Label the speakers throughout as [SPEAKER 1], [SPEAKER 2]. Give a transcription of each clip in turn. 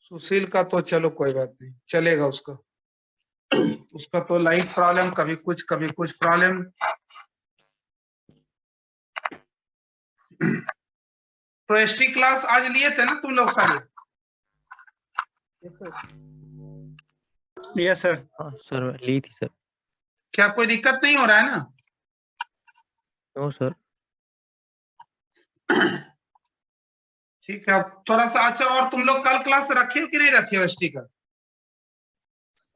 [SPEAKER 1] सुशील का तो चलो कोई बात नहीं, चलेगा उसका। उसका तो लाइफ प्रॉब्लम, कभी कुछ प्रॉब्लम। तो एसटी क्लास आज लिए थे ना तुम लोग सारे?
[SPEAKER 2] Yes sir.
[SPEAKER 3] हाँ सर, ली थी सर।
[SPEAKER 1] क्या कोई दिक्कत नहीं हो रहा है ना?
[SPEAKER 3] No sir.
[SPEAKER 1] ठीक है, अब थोड़ा सा अच्छा। और तुम लोग कल क्लास रखे हो कि नहीं रखे हो एसटी का?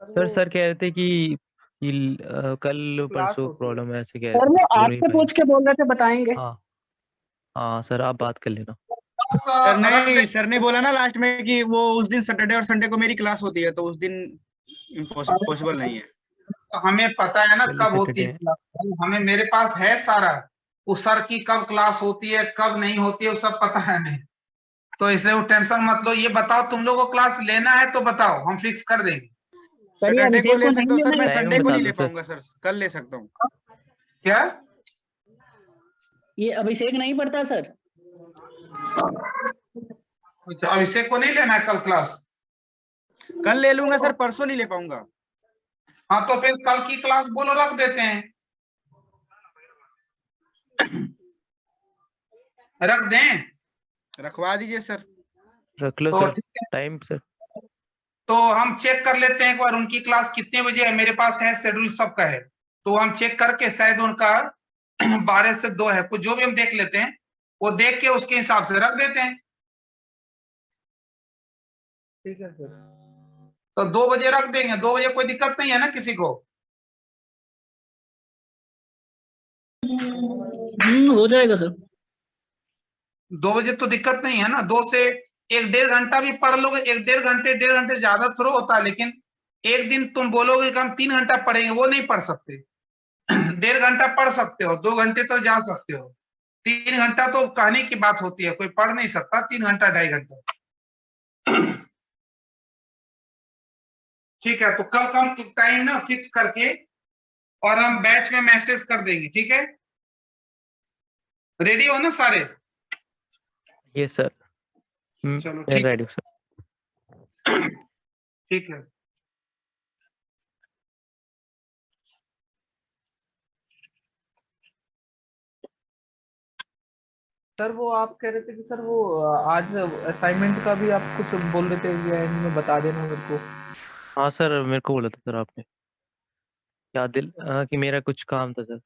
[SPEAKER 3] सर कह रहे थे कि कल परसों प्रॉब्लम है, ऐसे कह
[SPEAKER 4] सर
[SPEAKER 3] रहे
[SPEAKER 4] वो
[SPEAKER 3] थे।
[SPEAKER 4] आपसे पूछ के बोल रहे थे बताएंगे।
[SPEAKER 3] हाँ हाँ सर, आप बात कर लेना।
[SPEAKER 2] सर नहीं, सर ने बोला ना लास्ट में कि वो उस दिन सैटरडे और संडे को मेरी क्लास होती है, तो उस दिन पॉसिबल नहीं है।
[SPEAKER 1] हमें पता है ना कब होती
[SPEAKER 3] सैटरडे
[SPEAKER 1] है क्लास, हमें मेरे पास है सारा। उस सर की कब क्लास होती है कब नहीं होती है वो सब पता है हमें। तो इसलिए वो टेंशन मत लो। ये बताओ तुम लोगों को क्लास लेना है तो बताओ, हम फिक्स कर देंगे।
[SPEAKER 2] सैटरडे को ले सकता हूँ सर, मैं
[SPEAKER 3] टाइम
[SPEAKER 2] संडे को
[SPEAKER 3] बता
[SPEAKER 2] नहीं
[SPEAKER 3] दो
[SPEAKER 2] ले
[SPEAKER 3] सर।
[SPEAKER 2] पाऊंगा सर, कल ले सकता हूँ।
[SPEAKER 1] क्या?
[SPEAKER 4] ये अभिषेक नहीं पढ़ता सर?
[SPEAKER 1] अच्छा, अभिषेक को नहीं लेना है कल क्लास?
[SPEAKER 2] कल ले लूंगा सर, परसों नहीं ले पाऊंगा।
[SPEAKER 1] हाँ तो फिर कल की क्लास बोलो रख देते हैं। रख दें?
[SPEAKER 2] रखवा दीजिए सर।
[SPEAKER 3] रख लो
[SPEAKER 1] तो
[SPEAKER 3] सर,
[SPEAKER 1] ठीक है,
[SPEAKER 3] टाइम सर।
[SPEAKER 1] तो हम चेक कर लेते हैं एक बार उनकी क्लास कितने बजे है। मेरे पास है शेड्यूल सबका है, तो हम चेक करके शायद उनका 12 से 2 है, कुछ जो भी हम देख लेते हैं, वो देख के उसके हिसाब से रख देते हैं।
[SPEAKER 5] ठीक है सर।
[SPEAKER 1] तो 2 बजे रख देंगे, 2 बजे कोई दिक्कत नहीं है ना किसी को?
[SPEAKER 4] हो जाएगा सर।
[SPEAKER 1] 2 बजे तो दिक्कत नहीं है ना? 2 से 1-1.5 घंटा भी पढ़ लोगे, 1-1.5 घंटे, 1.5 घंटे ज्यादा थोड़ा होता है। लेकिन एक दिन तुम बोलोगे कि हम 3 घंटा पढ़ेंगे, वो नहीं पढ़ सकते। 1.5 घंटा पढ़ सकते हो, 2 घंटे तक जा सकते हो। 3 घंटा तो कहने की बात होती है, कोई पढ़ नहीं सकता 3 घंटा 2.5 घंटा। ठीक है, तो कल का हम टाइम ना फिक्स करके और हम बैच में मैसेज कर देंगे, ठीक है? रेडी हो ना सारे?
[SPEAKER 3] ये सर।
[SPEAKER 1] चलो
[SPEAKER 3] मैं
[SPEAKER 1] ठीक,
[SPEAKER 3] रेडी हूँ सर।
[SPEAKER 1] ठीक है।
[SPEAKER 5] सर वो आप कह रहे थे कि सर वो आज असाइनमेंट का भी आप कुछ बोल रहे थे, ये एंड में बता देना मेरे को।
[SPEAKER 3] हाँ सर, मेरे को बोला था सर आपने, कि मेरा कुछ काम था सर।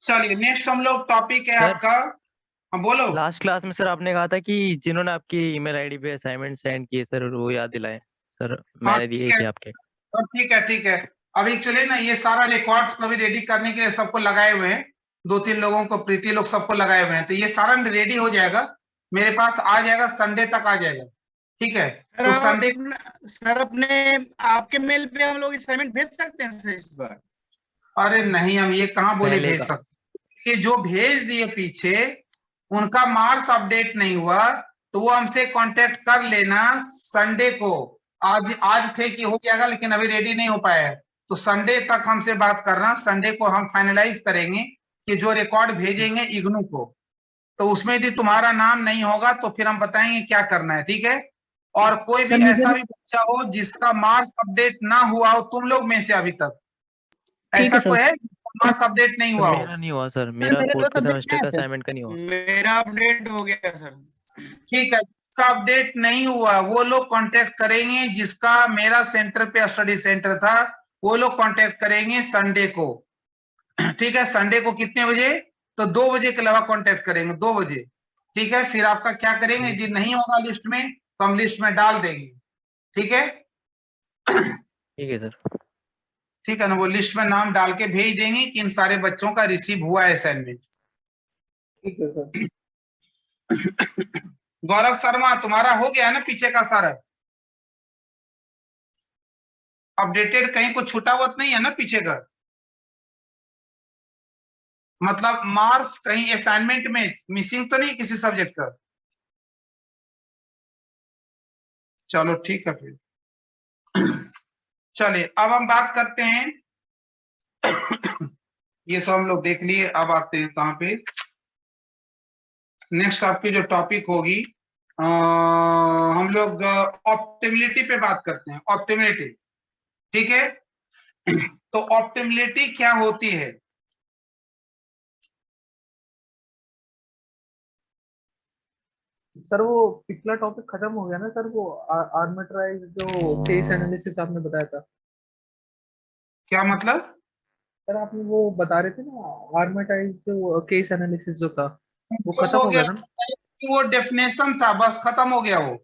[SPEAKER 1] चलिए नेक्स्ट हम लोग टॉपिक है
[SPEAKER 3] सर,
[SPEAKER 1] आपका। हाँ बोलो।
[SPEAKER 3] लास्ट क्लास में सर आपने कहा था कि जिन्होंने आपकी ईमेल आईडी पे असाइनमेंट सेंड किए सर, वो याद दिलाएं सर।
[SPEAKER 1] हाँ
[SPEAKER 3] मैंने
[SPEAKER 1] ठीक
[SPEAKER 3] दिए
[SPEAKER 1] है,
[SPEAKER 3] थे आपके।
[SPEAKER 1] तो ठीक है, ठीक है। अभी चलिए ना, ये सारा रिकॉर्ड्स को भी रेडी करने के लिए सबको लगाए हुए हैं। 2-3 लोगों को, प्रीति लोग सबको लगाए हुए हैं, तो ये सारा रेडी हो जाएगा, मेरे पास आ जाएगा, संडे तक आ जाएगा। ठीक है,
[SPEAKER 2] सर
[SPEAKER 1] तो
[SPEAKER 2] आप
[SPEAKER 1] संडे।
[SPEAKER 2] सर अपने आपके मेल पे हम लोग असाइनमेंट भेज सकते हैं सर इस बार?
[SPEAKER 1] अरे नहीं, हम ये कहाँ बोले
[SPEAKER 3] पहले
[SPEAKER 1] भेज
[SPEAKER 3] का
[SPEAKER 1] सकते कि जो भेज दिए पीछे उनका मार्क्स अपडेट नहीं हुआ, तो वो हमसे कांटेक्ट कर लेना संडे को। आज थे कि हो जाएगा, लेकिन अभी रेडी नहीं हो पाया है, तो संडे तक हमसे बात करना। संडे को हम फाइनलाइज करेंगे कि जो रिकॉर्ड भेजेंगे इग्नू को, तो उसमें यदि तुम्हारा नाम नहीं होगा तो फिर हम बताएंगे क्या करना है, ठीक है? और कोई भी
[SPEAKER 4] सर मुझे
[SPEAKER 1] ऐसा भी बच्चा हो जिसका मार्क्स अपडेट ना हुआ हो तुम लोग में से अभी तक, ऐसा
[SPEAKER 4] सर।
[SPEAKER 1] कोई है मार्क्स अपडेट नहीं हुआ हो?
[SPEAKER 3] मेरा नहीं हुआ सर, मेरा
[SPEAKER 4] मेरे
[SPEAKER 3] फोर्थ
[SPEAKER 4] तो
[SPEAKER 3] के
[SPEAKER 4] subject
[SPEAKER 3] सेमेस्टर
[SPEAKER 4] में
[SPEAKER 3] का
[SPEAKER 4] है, सर।
[SPEAKER 3] असाइनमेंट का नहीं हुआ।
[SPEAKER 2] मेरा अपडेट हो गया सर।
[SPEAKER 1] ठीक है, जिसका अपडेट नहीं हुआ वो लोग कांटेक्ट करेंगे, जिसका मेरा सेंटर पे स्टडी सेंटर था वो लोग कांटेक्ट करेंगे संडे को। ठीक है, संडे को कितने बजे? तो 2 बजे के अलावा कांटेक्ट करेंगे, 2 बजे। ठीक है, फिर आपका क्या करेंगे, यदि नहीं होगा लिस्ट में तो हम लिस्ट में डाल देंगे। ठीक है,
[SPEAKER 3] ठीक है सर।
[SPEAKER 1] ठीक है ना, वो लिस्ट में नाम डाल के भेज देंगे कि इन सारे बच्चों का रिसीव हुआ है असाइनमेंट।
[SPEAKER 5] ठीक है सर।
[SPEAKER 1] गौरव शर्मा तुम्हारा हो गया ना पीछे का सारा अपडेटेड? कहीं कुछ छूटा हुआ नहीं है ना पीछे का? मतलब मार्क्स कहीं असाइनमेंट में मिसिंग तो नहीं किसी सब्जेक्ट का? चलो ठीक है फिर। चलिए अब हम बात करते हैं। ये सब हम लोग देख लिए, अब आते हैं कहाँ पे, नेक्स्ट आपकी जो टॉपिक होगी हम लोग ऑप्टिमिलिटी पे बात करते हैं। ऑप्टिमिलिटी, ठीक है। तो ऑप्टिमिलिटी क्या होती है?
[SPEAKER 5] सर वो पिछला टॉपिक खत्म हो गया ना सर, वो आर्बिट्राइज जो केस एनालिसिस आपने बताया था।
[SPEAKER 1] क्या मतलब?
[SPEAKER 5] सर आपने वो बता रहे थे ना, आर्बिट्राइज जो केस एनालिसिस जो था वो
[SPEAKER 1] बस
[SPEAKER 5] खत्म
[SPEAKER 1] हो
[SPEAKER 5] हो
[SPEAKER 1] गया,
[SPEAKER 5] गया ना?
[SPEAKER 1] वो डेफिनेशन था, बस खत्म हो गया वो।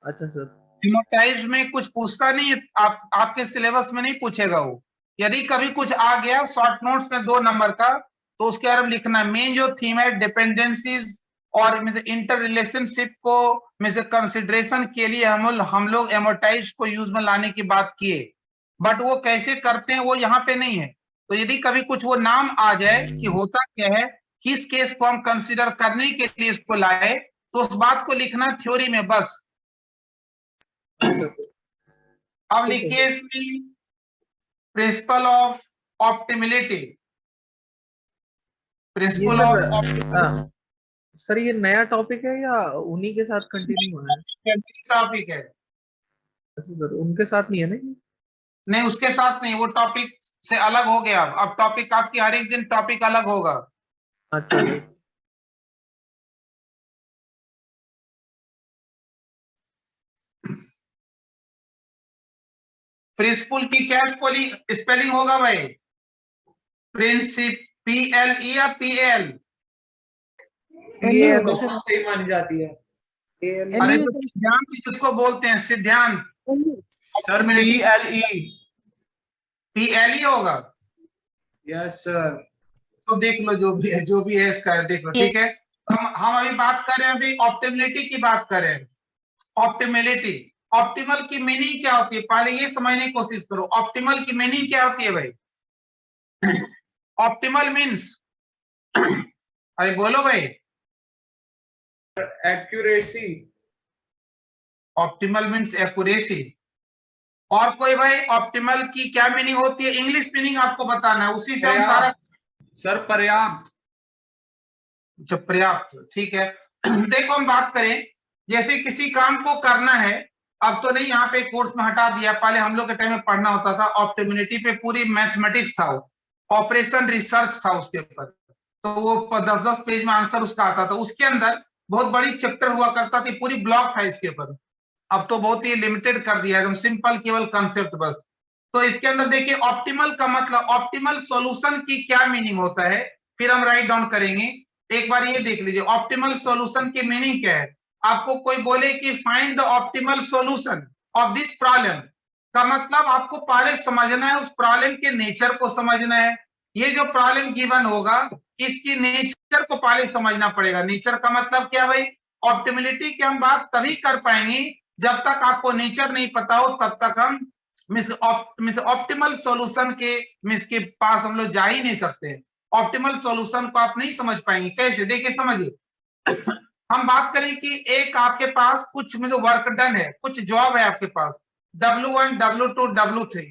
[SPEAKER 5] अच्छा सर।
[SPEAKER 1] हिप्नोटाइज में कुछ पूछता नहीं है, आपके सिलेबस में नहीं पूछेगा वो। यदि कभी कुछ आ गया शॉर्ट नोट्स में 2 नंबर का, तो उसके बारे में लिखना है। मेन जो थीम है डिपेंडेंसीज और इंटर रिलेशनशिप को कंसिडरेशन के लिए हम लोग एमोटाइज को यूज में लाने की बात किए, बट वो कैसे करते हैं वो यहाँ पे नहीं है। तो यदि कभी कुछ वो नाम आ जाए कि होता क्या है, किस केस को हम कंसिडर करने के लिए इसको लाए, तो उस बात को लिखना थ्योरी में बस। अब
[SPEAKER 5] ठीक है
[SPEAKER 1] लिखिए इसमें प्रिंसिपल ऑफ ऑप्टिमिलिटी।
[SPEAKER 5] ये
[SPEAKER 1] प्रिंसिपल
[SPEAKER 5] सर
[SPEAKER 1] ऑफ
[SPEAKER 5] सर ये नया टॉपिक है या उन्हीं के साथ कंटिन्यू होना है?
[SPEAKER 1] टॉपिक है।
[SPEAKER 5] अच्छा सर, उनके साथ नहीं है ना ये?
[SPEAKER 1] नहीं उसके साथ नहीं, वो टॉपिक से अलग हो गया। अब टॉपिक आपकी हर एक दिन टॉपिक अलग होगा।
[SPEAKER 5] अच्छा सर।
[SPEAKER 1] प्रिंसिपल की क्या स्पेलिंग होगा भाई? प्रिंसिप PLE या PL?
[SPEAKER 4] एल
[SPEAKER 5] ये
[SPEAKER 4] होगा
[SPEAKER 5] तो
[SPEAKER 4] सर।
[SPEAKER 5] सही मानी जाती है।
[SPEAKER 1] अरे तो सिद्धांत किसको बोलते हैं? सिद्धांत।
[SPEAKER 5] Sir PLE।
[SPEAKER 1] PLE होगा?
[SPEAKER 5] Yes sir.
[SPEAKER 1] तो देख लो, जो भी है इसका देख लो। ठीक है, हम अभी बात कर रहे हैं, अभी ऑप्टिमिलिटी की बात कर रहे हैं। ऑप्टिमिलिटी, ऑप्टिमल की मीनिंग क्या होती है पहले ये समझने की कोशिश करो। ऑप्टिमल की मीनिंग क्या होती है भाई? ऑप्टिमल मीन्स, अरे बोलो भाई।
[SPEAKER 5] एक्यूरेसी।
[SPEAKER 1] Optimal means accuracy. और कोई भाई ऑप्टिमल की क्या मीनिंग होती है? इंग्लिश मीनिंग आपको बताना है, उसी से हम सारा।
[SPEAKER 5] सर पर्याप्त।
[SPEAKER 1] जो पर्याप्त, ठीक है। देखो हम बात करें, जैसे किसी काम को करना है, अब तो नहीं यहाँ पे कोर्स में हटा दिया, पहले हम लोग के टाइम में पढ़ना होता था। ऑप्टिमिलिटी पे पूरी मैथमेटिक्स था, ऑपरेशन रिसर्च था उसके ऊपर। तो वो 10-10 पेज में आंसर उसका आता था। उसके अंदर बहुत बड़ी चैप्टर हुआ करता थी, पूरी ब्लॉक था इसके ऊपर। अब तो बहुत ही लिमिटेड कर दिया एकदम सिंपल, केवल कंसेप्ट बस। तो इसके अंदर देखिए ऑप्टिमल का मतलब, ऑप्टिमल सॉल्यूशन की क्या मीनिंग होता है, फिर हम राइट डाउन करेंगे। एक बार ये देख लीजिए ऑप्टिमल सॉल्यूशन की मीनिंग क्या है। आपको कोई बोले कि find the optimal solution of this problem, का मतलब आपको पहले समझना है उस प्रॉब्लम के नेचर को समझना है। ये जो प्रॉब्लम गिवन होगा इसकी नेचर को पहले समझना पड़ेगा। नेचर का मतलब क्या भाई? ऑप्टिमिलिटी की हम बात तभी कर पाएंगे जब तक आपको नेचर नहीं पता हो, तब तक हम ऑप्टिमल सॉल्यूशन के पास हम लोग जा ही नहीं सकते। ऑप्टिमल सॉल्यूशन को आप नहीं समझ पाएंगे। कैसे? देखिए समझिए। हम बात करें कि एक आपके पास कुछ वर्क डन है, कुछ जॉब है आपके पास, W1 W2 W3।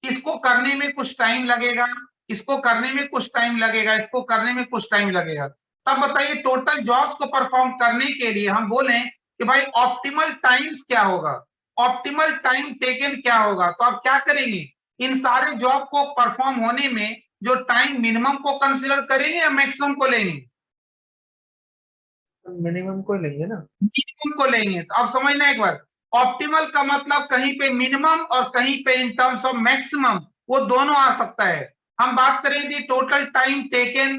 [SPEAKER 1] इसको करने में कुछ टाइम लगेगा, इसको करने में कुछ टाइम लगेगा, इसको करने में कुछ टाइम लगेगा। तब बताइए टोटल जॉब्स को परफॉर्म करने के लिए हम बोले कि भाई ऑप्टिमल टाइम्स क्या होगा, ऑप्टिमल टाइम टेकन क्या होगा, तो आप क्या करेंगे? इन सारे जॉब को परफॉर्म होने में जो टाइम मिनिमम को कंसीडर करेंगे या मैक्सिमम को लेंगे?
[SPEAKER 5] मिनिमम को लेंगे ना।
[SPEAKER 1] मिनिमम को लेंगे। तो अब समझना एक बार, ऑप्टिमल का मतलब कहीं पे मिनिमम और कहीं पे इन टर्म्स ऑफ मैक्सिमम, वो दोनों आ सकता है। हम बात करें total time taken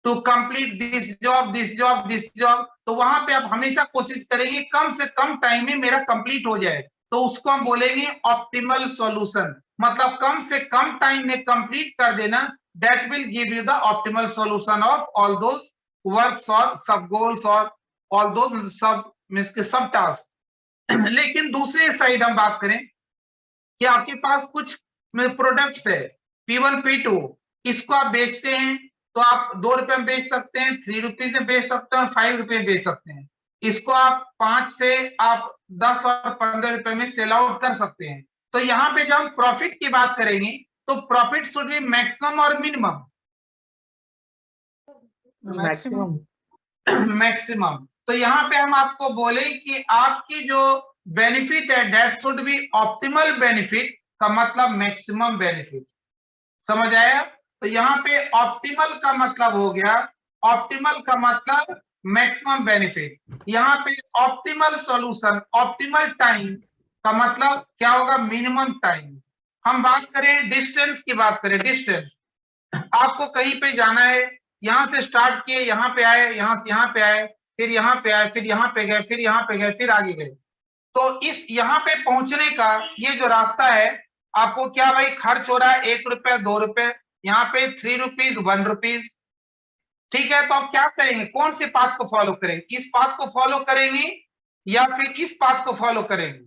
[SPEAKER 1] to complete this job this job this job, तो वहां पे आप हमेशा कोशिश करेंगे कम से कम टाइम में मेरा कंप्लीट हो जाए, तो उसको हम बोलेंगे ऑप्टिमल सॉल्यूशन। मतलब कम से कम टाइम में कंप्लीट कर देना, that will give you the optimal solution of all those works और सब गोल्स और ऑल दोस सब मींस के सब टास्क। लेकिन दूसरे साइड हम बात करें कि आपके पास कुछ प्रोडक्ट्स है P1 P2, इसको आप बेचते हैं तो आप 2 रुपए में बेच सकते हैं, 3 रुपीज में बेच सकते हैं और 5 रुपए में बेच सकते हैं। इसको आप 5 से आप 10 और 15 रुपए में सेल आउट कर सकते हैं। तो यहाँ पे जब हम प्रॉफिट की बात करेंगे तो प्रॉफिट शुड बी मैक्सिमम और मिनिमम?
[SPEAKER 5] मैक्सिमम।
[SPEAKER 1] मैक्सिमम। तो यहाँ पे हम आपको बोले कि आपकी जो बेनिफिट है that should B optimal benefit, का मतलब मैक्सिमम बेनिफिट। समझ आया? तो यहाँ पे ऑप्टिमल का मतलब हो गया, ऑप्टिमल का मतलब मैक्सिमम बेनिफिट। यहाँ पे ऑप्टिमल सॉल्यूशन, ऑप्टिमल टाइम का मतलब क्या होगा? Minimum time. हम बात करें डिस्टेंस की, बात करें डिस्टेंस, आपको कहीं पे जाना है, यहां से स्टार्ट किए, यहाँ पे आए, यहाँ से यहाँ पे आए, फिर यहाँ पे आए, फिर यहाँ पे गए, फिर यहाँ पे गए, फिर आगे गए। तो इस यहाँ पे पहुंचने का ये जो रास्ता है, आपको क्या भाई खर्च हो रहा है? 1 रुपए 2 रुपए, यहाँ पे 3 रुपीज 1 रुपीज। ठीक है, तो आप क्या करेंगे? कौन से पाथ को फॉलो करेंगे? इस पाथ को फॉलो करेंगे या फिर इस पाथ को फॉलो करेंगे?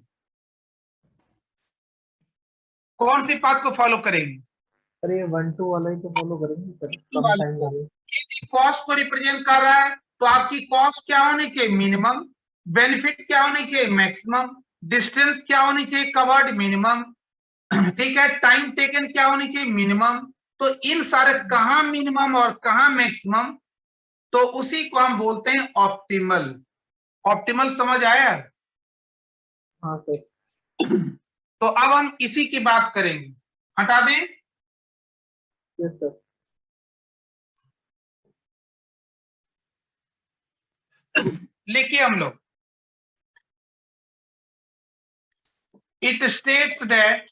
[SPEAKER 1] कौन सी पाथ को फॉलो करेंगे?
[SPEAKER 5] अरे 1-2 वाला ही तो फॉलो करेंगे सर, कम टाइम लगे।
[SPEAKER 1] कॉस्ट को रिप्रेजेंट कर रहा है तो आपकी कॉस्ट क्या होनी चाहिए? मिनिमम। बेनिफिट क्या होनी चाहिए? मैक्सिमम। डिस्टेंस क्या होनी चाहिए? Covered, minimum. ठीक है, टाइम टेकन क्या होनी चाहिए? मिनिमम। तो इन सारे कहां मिनिमम और कहां मैक्सिमम, तो उसी को हम बोलते हैं ऑप्टिमल। ऑप्टिमल समझ आया?
[SPEAKER 5] हाँ सर।
[SPEAKER 1] तो अब हम इसी की बात करेंगे, हटा दें।
[SPEAKER 5] Yes sir.
[SPEAKER 1] लिखिए हम लोग, it states that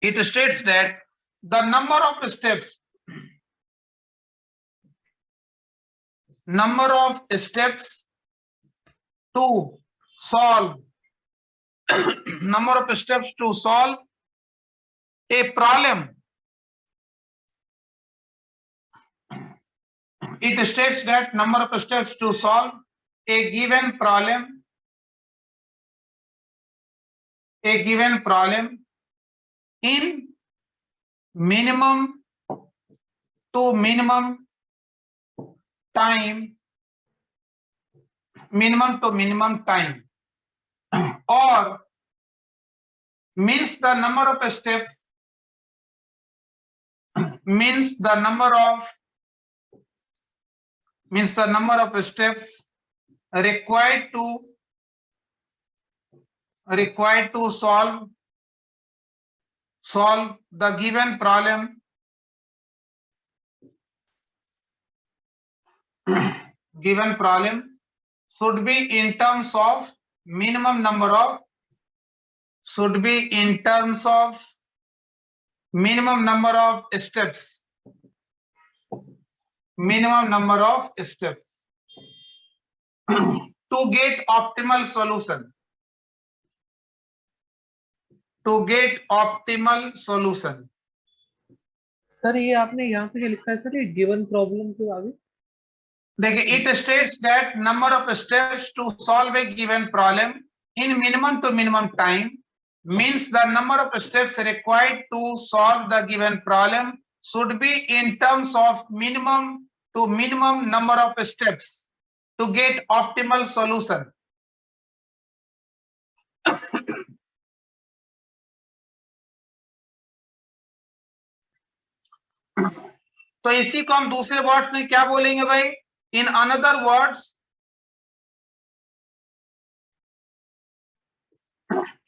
[SPEAKER 1] it states that the number of steps to solve number of steps to solve a problem, it states that number of steps to solve a given problem in minimum to minimum time, or means the number of steps required to solve the given problem should be in terms of minimum number of steps, to get optimal solution.
[SPEAKER 5] Sir ये आपने यहाँ पे क्या लिखा है sir, ये given problem के आगे?
[SPEAKER 1] देखिए, it states that number of steps to solve a given problem in minimum to minimum time means the number of steps required to solve the given problem should be in terms of minimum to minimum number of steps to get optimal solution. तो इसी को हम दूसरे words में क्या बोलेंगे भाई? इन another words,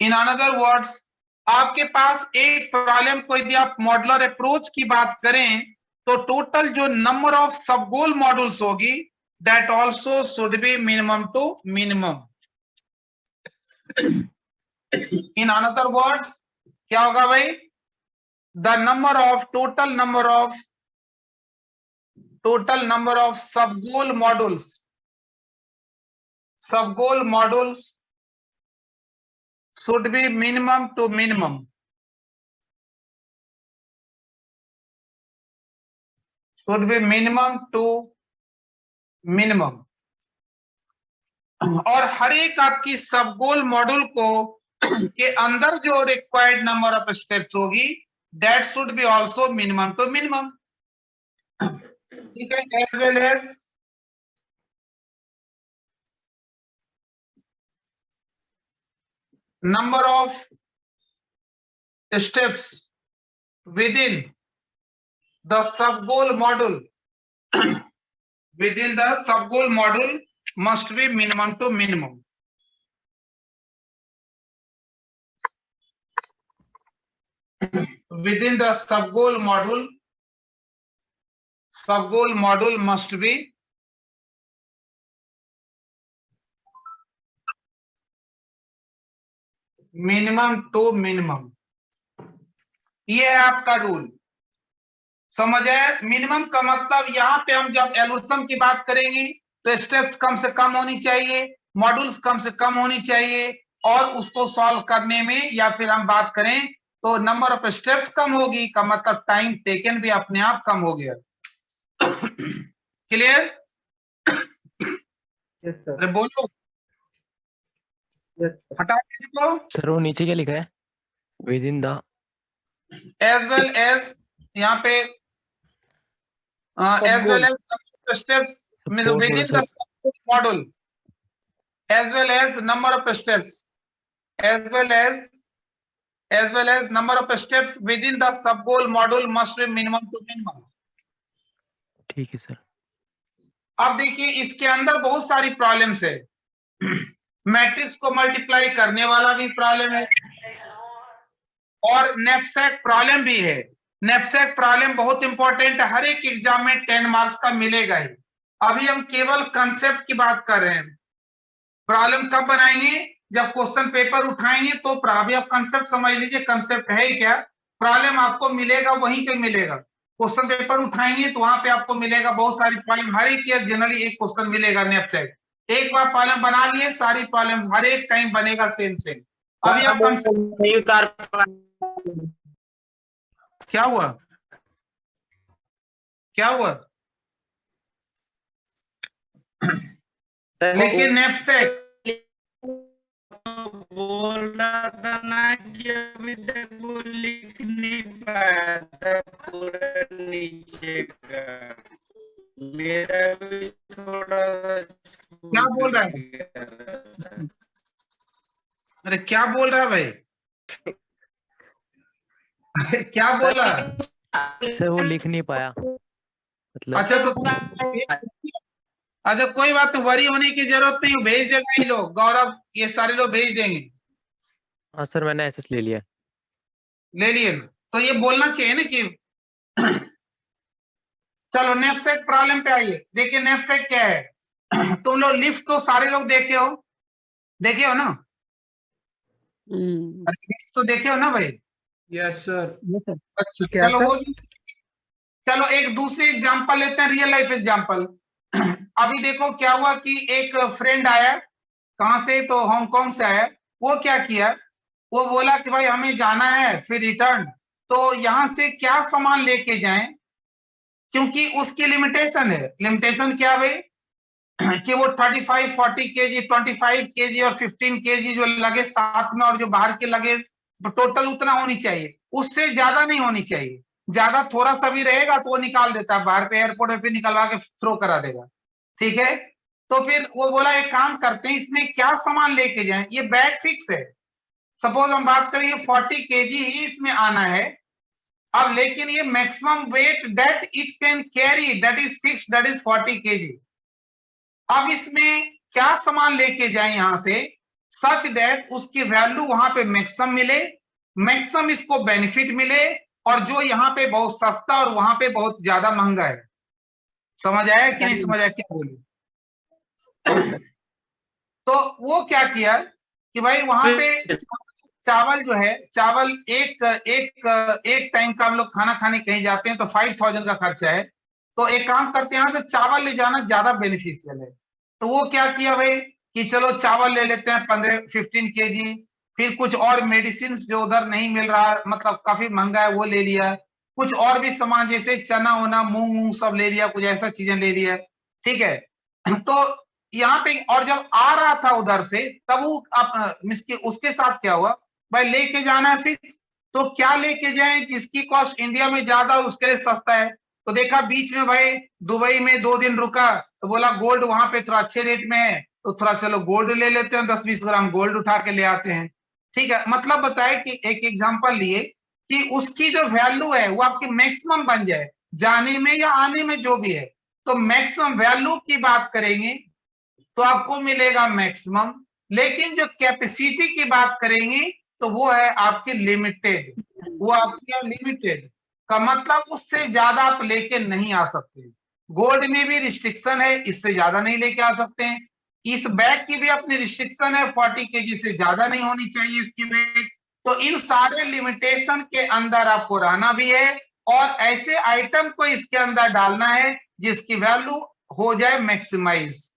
[SPEAKER 1] इन another words, आपके पास एक प्रॉब्लम को यदि आप मॉडुलर अप्रोच की बात करें तो टोटल जो number of sub goal modules होगी that also should be minimum to minimum. In another words क्या होगा भाई, the number of total number of sub goal modules should be minimum to minimum, should be minimum to minimum। और हर एक आपकी सब गोल module को के अंदर जो रिक्वायर्ड नंबर ऑफ स्टेप्स होगी that should be also minimum to minimum. ठीक है, as well as number of steps within the sub goal module within the sub goal module must be minimum to minimum। within the sub goal module must be minimum to minimum. ये है आपका rule, समझ आए? Minimum का मतलब यहाँ पे हम जब एल्गोरिथम की बात करेंगे तो स्टेप्स कम से कम होनी चाहिए, मॉड्यूल्स कम से कम होनी चाहिए, और उसको सॉल्व करने में या फिर हम बात करें तो नंबर ऑफ स्टेप्स कम होगी का मतलब टाइम टेकन भी अपने आप कम हो गया। क्लियर?
[SPEAKER 5] Yes sir.
[SPEAKER 1] अरे बोलो, हटा इसको।
[SPEAKER 3] सर वो नीचे क्या लिखा है? Within the
[SPEAKER 1] as well as यहाँ पे as well as steps within the module as well as number of steps as well as number of steps within the sub goal module must be minimum to minimum।
[SPEAKER 3] ठीक है sir.
[SPEAKER 1] अब देखिए इसके अंदर बहुत सारी problems है। Matrix को मल्टीप्लाई करने वाला भी प्रॉब्लम है और नैपसैक प्रॉब्लम भी है। नैपसैक प्रॉब्लम बहुत इंपॉर्टेंट है, हर एक एग्जाम में 10 मार्क्स का मिलेगा ही। अभी हम केवल कंसेप्ट की बात कर रहे हैं। प्रॉब्लम कब बनाएंगे? जब क्वेश्चन पेपर उठाएंगे तो अभी आप कंसेप्ट समझ लीजिए, कंसेप्ट है ही क्या। प्रॉब्लम आपको मिलेगा वहीं पे मिलेगा, क्वेश्चन पेपर उठाएंगे तो वहां पे आपको मिलेगा बहुत सारी प्रॉब्लम। हर एक ईयर जनरली एक क्वेश्चन मिलेगा नैपसैक। एक बार प्रॉब्लम बना लिए, सारी प्रॉब्लम हर एक टाइम बनेगा सेम। अभी आप क्या हुआ लेकिन नैपसैक
[SPEAKER 2] बोल रहा था ना कि अभी तक वो लिख नहीं पाया था पूरा नीचे का। मेरा भी थोड़ा
[SPEAKER 1] क्या बोल रहा है? अरे क्या बोल रहा है भाई? क्या बोला?
[SPEAKER 3] सर वो लिख नहीं पाया मतलब।
[SPEAKER 1] अच्छा कोई बात नहीं, वरी होने की जरूरत नहीं, भेज देगा ये लोग, गौरव ये सारे लोग भेज देंगे।
[SPEAKER 3] हाँ सर मैंने एसएस ले लिया।
[SPEAKER 1] ले लिए तो ये बोलना चाहिए ना कि चलो नैपसैक प्रॉब्लम पे आइए। देखिए नैपसैक क्या है। तुम लोग लिफ्ट तो सारे लोग देखे हो ना? लिफ्ट तो देखे हो ना भाई?
[SPEAKER 5] Yes sir.
[SPEAKER 1] अच्छा चलो एक दूसरी एग्जांपल लेते हैं, रियल लाइफ एग्जांपल। अभी देखो क्या हुआ कि एक फ्रेंड आया, कहां से? तो हांगकांग से आया। वो क्या किया, वो बोला कि भाई हमें जाना है फिर रिटर्न, तो यहां से क्या सामान लेके जाएं, क्योंकि उसकी लिमिटेशन है। लिमिटेशन क्या भाई कि वो 35, 40 केजी, 25 केजी और 15 केजी जो लगे साथ में और जो बाहर के लगे टोटल उतना होनी चाहिए, उससे ज्यादा नहीं होनी चाहिए। ज्यादा थोड़ा सा भी रहेगा तो वो निकाल देता है बाहर पे, एयरपोर्ट पे निकलवा के थ्रो करा देगा। ठीक है, तो फिर वो बोला एक काम करते हैं, इसमें क्या सामान लेके जाएं? ये बैग फिक्स है, सपोज हम बात करें 40 केजी ही इसमें आना है। अब लेकिन ये maximum weight that it can carry that is fixed, that is 40 KG. अब इसमें क्या सामान लेके जाएं? यहां से सच दैट उसकी वैल्यू वहां पे मैक्सिमम मिले, मैक्सिमम इसको बेनिफिट मिले, और जो यहाँ पे बहुत सस्ता और वहां पे बहुत ज्यादा महंगा है। समझ आया कि नहीं समझ आया, क्या बोलूं? तो वो क्या किया कि भाई वहां पे चावल जो है, चावल एक एक एक टाइम का हम लोग खाना खाने कहीं जाते हैं तो 5000 का खर्चा है, तो एक काम करते हैं, यहाँ से चावल ले जाना ज्यादा बेनिफिशियल है। तो वो क्या किया भाई कि चलो चावल ले लेते हैं 15 kg, फिर कुछ और मेडिसिन जो उधर नहीं मिल रहा, मतलब काफी महंगा है, वो ले लिया, कुछ और भी सामान जैसे चना वना मूंग वूंग सब ले लिया, कुछ ऐसा चीजें ले लिया, ठीक है। तो यहाँ पे, और जब आ रहा था उधर से तब वो उसके साथ क्या हुआ भाई, लेके जाना है फिक्स, तो क्या लेके जाए जिसकी कॉस्ट इंडिया में ज्यादा और उसके लिए सस्ता है। तो देखा बीच में भाई दुबई में 2 दिन रुका, तो बोला गोल्ड वहां पे थोड़ा अच्छे रेट में है, तो थोड़ा चलो गोल्ड ले लेते हैं, 10-20 ग्राम गोल्ड उठा के ले आते हैं, ठीक है। मतलब बताए कि एक एग्जांपल लिए कि उसकी जो वैल्यू है वो आपकी मैक्सिमम बन जाए, जाने में या आने में जो भी है। तो मैक्सिमम वैल्यू की बात करेंगे तो आपको मिलेगा मैक्सिमम, लेकिन जो कैपेसिटी की बात करेंगे तो वो है आपकी लिमिटेड, वो आपकी लिमिटेड का मतलब उससे ज्यादा आप लेके नहीं आ सकते। गोल्ड में भी रिस्ट्रिक्शन है, इससे ज्यादा नहीं लेके आ सकते हैं। इस बैग की भी अपनी रिस्ट्रिक्शन है, 40 kg से ज्यादा नहीं होनी चाहिए इसकी वेट। तो इन सारे लिमिटेशन के अंदर आपको रहना भी है, और ऐसे आइटम को इसके अंदर डालना है जिसकी वैल्यू हो जाए मैक्सिमाइज।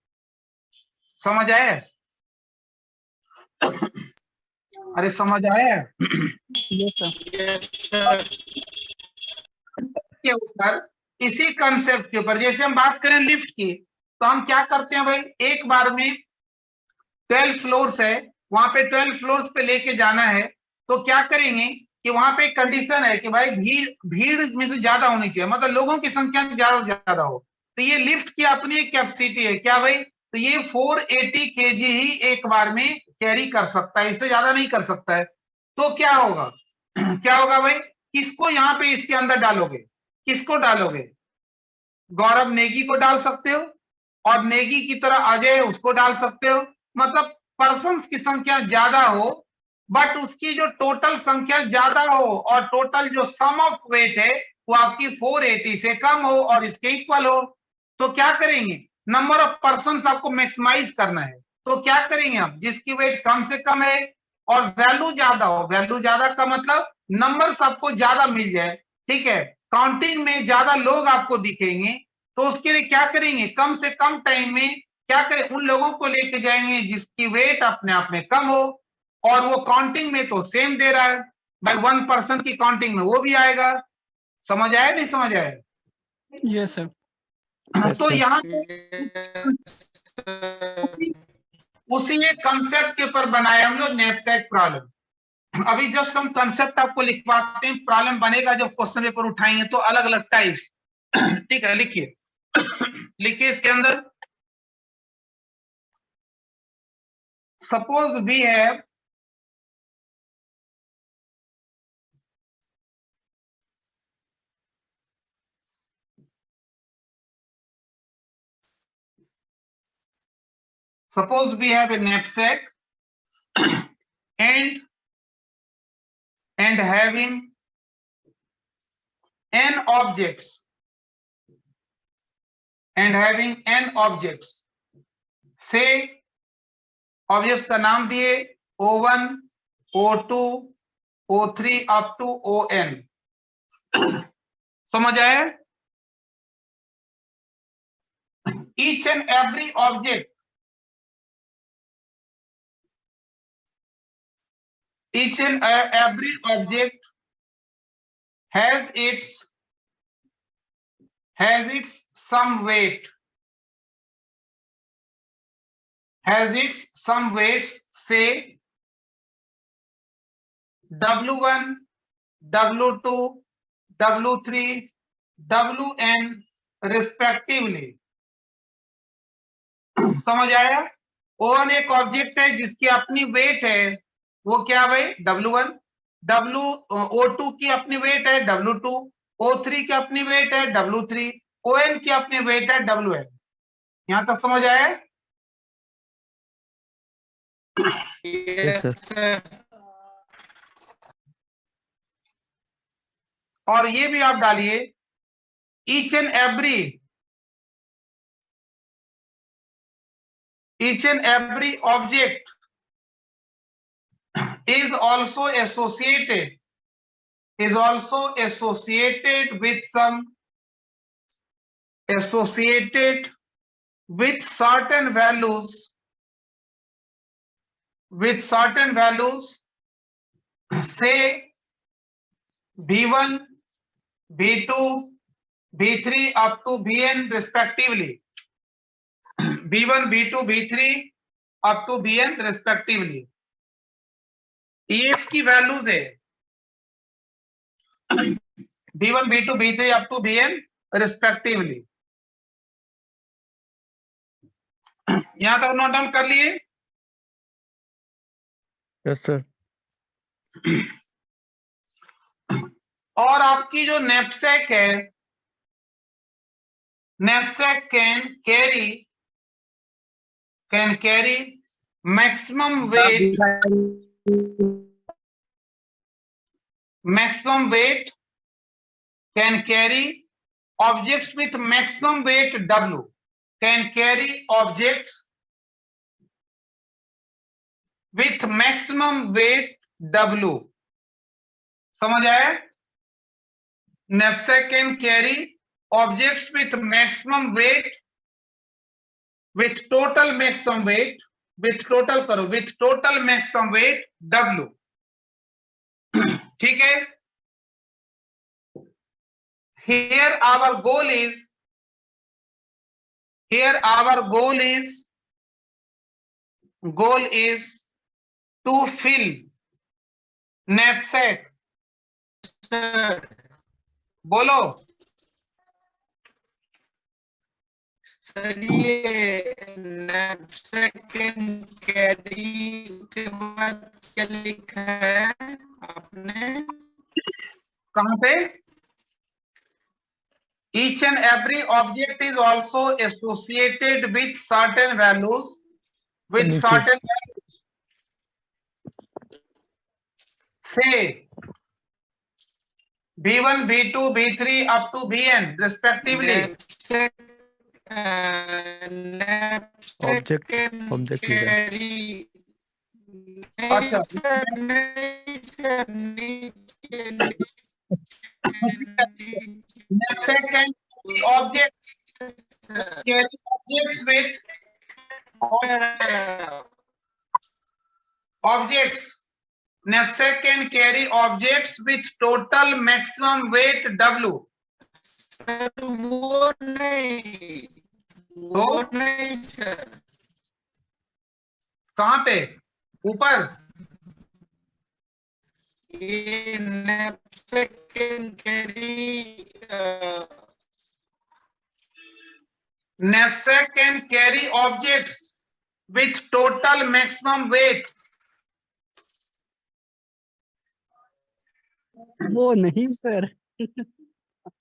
[SPEAKER 1] समझ आए? अरे समझ आया? के ऊपर, इसी कंसेप्ट के ऊपर जैसे हम बात करें लिफ्ट की, तो हम क्या करते हैं भाई, एक बार में 12 फ्लोर्स है, वहां पे 12 फ्लोर्स पे लेके जाना है, तो क्या करेंगे कि वहां पे कंडीशन है कि भाई भीड़ भीड़ में से ज्यादा होनी चाहिए, मतलब लोगों की संख्या ज्यादा से ज्यादा हो। तो ये लिफ्ट की अपनी एक कैपेसिटी है, क्या भाई, तो ये 480 kg ही एक बार में कैरी कर सकता है, इससे ज्यादा नहीं कर सकता है। तो क्या होगा क्या होगा भाई, किसको यहाँ पे इसके अंदर डालोगे, किसको डालोगे, गौरव नेगी को डाल सकते हो, और नेगी की तरह अजय उसको डाल सकते हो, मतलब पर्सन्स की संख्या ज्यादा हो, बट उसकी जो टोटल संख्या ज्यादा हो, और टोटल जो सम ऑफ वेट है वो आपकी 480 से कम हो और इसके इक्वल हो। तो क्या करेंगे, नंबर ऑफ पर्सन आपको मैक्सिमाइज करना है। तो क्या करेंगे हम, जिसकी वेट कम से कम है और वैल्यू ज्यादा हो, वैल्यू ज्यादा का मतलब नंबर आपको ज्यादा मिल जाए, ठीक है, काउंटिंग में ज्यादा लोग आपको दिखेंगे, तो उसके लिए क्या करेंगे, कम से कम टाइम में क्या करें, उन लोगों को लेके जाएंगे जिसकी वेट अपने आप में कम हो, और वो काउंटिंग में तो सेम दे रहा है भाई, 1 पर्सन की काउंटिंग में वो भी आएगा। समझ आया नहीं समझ आया?
[SPEAKER 5] Yes sir.
[SPEAKER 1] तो यहाँ उसी एक कंसेप्ट के ऊपर बनाया हम लोग नैपसैक प्रॉब्लम। अभी जस्ट हम कंसेप्ट आपको लिखवाते हैं, प्रॉब्लम बनेगा जब क्वेश्चन पेपर उठाएंगे तो अलग अलग टाइप्स। ठीक है, लिखिए लिखिए इसके अंदर, suppose we have a knapsack and having n objects से ऑब्जेक्ट्स का नाम दिए O1, O2, O3 up to ON। समझ आए? Each and every object has its some weight, say W1, W2, W3, Wn respectively। समझ आया? O1 एक object है जिसकी अपनी वेट है, वो क्या भाई, W1, O2 की अपनी वेट है W2, O3 की अपनी वेट है W3, ON की अपनी वेट है WN। यहां तक समझ आया?
[SPEAKER 3] Yes, sir.
[SPEAKER 2] sir.
[SPEAKER 1] और ये भी आप डालिए, each and every object is also associated with certain values, say B1, B2, B3 up to Bn respectively. B1, B2, B3 up to Bn respectively. ये इसकी वैल्यूज है, B1, B2, B3 up to Bn respectively. यहां तक note down कर लिए?
[SPEAKER 3] Yes, sir.
[SPEAKER 1] और आपकी जो नैपसैक है, knapsack can carry maximum weight can carry objects with maximum weight W, can carry objects with maximum weight W. समझ आया? Knapsack can carry objects with maximum weight, with total maximum weight W. ठीक है? Here our goal is to fill knapsack.
[SPEAKER 2] Sir,
[SPEAKER 1] बोलो.
[SPEAKER 2] Sir ये knapsack can carry के बाद क्या लिखा है आपने?
[SPEAKER 1] कहां पे? Each and every object is also associated with certain values. Say B1, B2, B3 up to Bn respectively.
[SPEAKER 3] Object
[SPEAKER 2] can
[SPEAKER 3] लिखा है.
[SPEAKER 2] carry
[SPEAKER 1] अच्छा. Knapsack can carry Knapsack can carry objects with total maximum weight W.
[SPEAKER 2] Sir वो नहीं sir.
[SPEAKER 1] कहां पे? ऊपर?
[SPEAKER 2] ये knapsack can carry
[SPEAKER 1] Knapsack can carry objects with total maximum weight.
[SPEAKER 4] वो नहीं सर.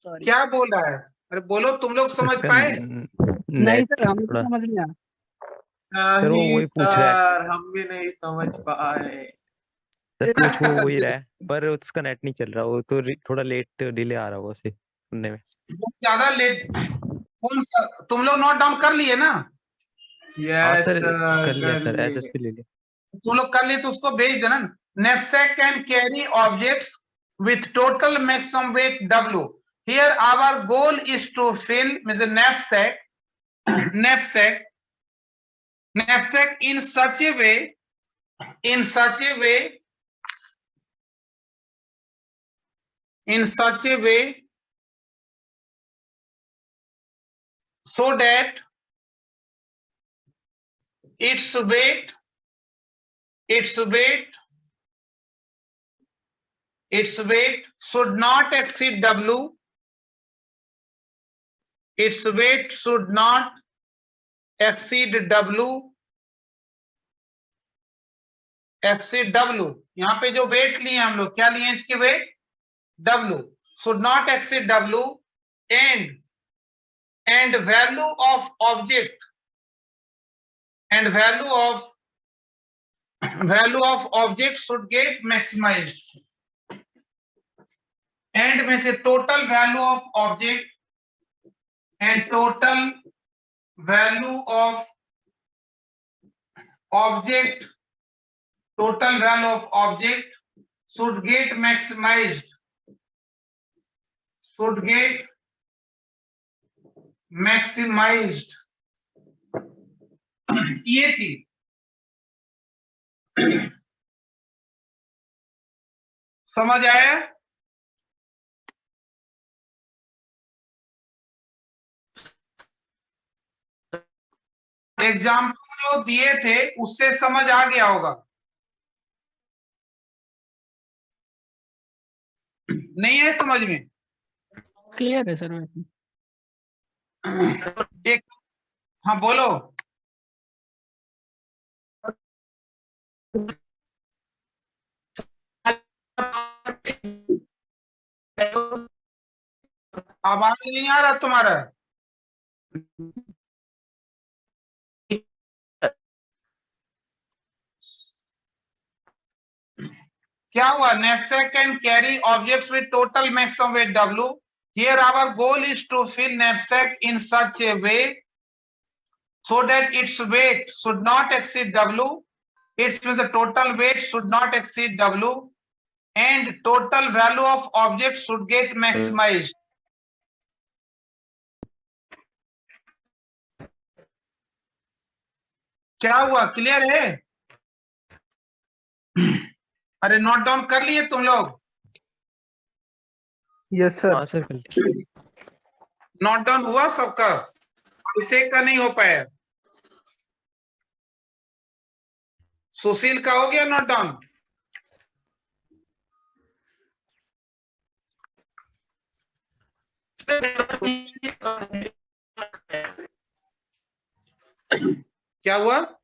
[SPEAKER 4] सॉरी.
[SPEAKER 1] क्या बोल रहा है? अरे बोलो, तुम लोग समझ पाए?
[SPEAKER 4] नहीं सर, हम तो समझ नहीं आया.
[SPEAKER 3] सर वो वही पूछ रहा है.
[SPEAKER 5] हम भी नहीं समझ पाए.
[SPEAKER 3] सर पूछ वो वही रहा है, पर उसका नेट नहीं चल रहा, वो तो थोड़ा लेट डिले आ रहा है उसे सुनने में.
[SPEAKER 1] ज्यादा लेट. कौन सा? तुम लोग नोट डाउन कर लिए ना?
[SPEAKER 3] हाँ सर, कर लिया सर, एसएसपी ले लिया.
[SPEAKER 1] तुम लोग कर लिए तो उसको भेज देना. Knapsack can carry objects with total maximum weight W. Here our goal is to fill knapsack in such a way so that its weight should not exceed W. Its weight should not exceed W. यहाँ पे जो wait लिए हम लोग, क्या लिए इसके weight? W. Should not exceed W and value of object value of object should get maximized. End में से total value of object and total value of object, total value of object should get maximized, should get maximized। ये थी। समझ आया? Example जो दिए थे उससे समझ आ गया होगा, नहीं है समझ में?
[SPEAKER 4] क्लियर है सर वैसे।
[SPEAKER 1] एक, हाँ बोलो। आवाज नहीं आ रहा तुम्हारा? क्या हुआ? knapsack can carry objects with total maximum weight W. Here our goal is to fill knapsack in such a way so that its weight should not exceed W. It means the total weight should not exceed W, and total value of object should get maximized. क्या हुआ? Clear है? अरे note down कर लिए तुम लोग?
[SPEAKER 5] Yes sir.
[SPEAKER 3] हाँ sir कर लिया।
[SPEAKER 1] नोट डाउन हुआ सबका? अभिषेक का नहीं हो पाया। सुशील का हो गया नोट डाउन? क्या हुआ?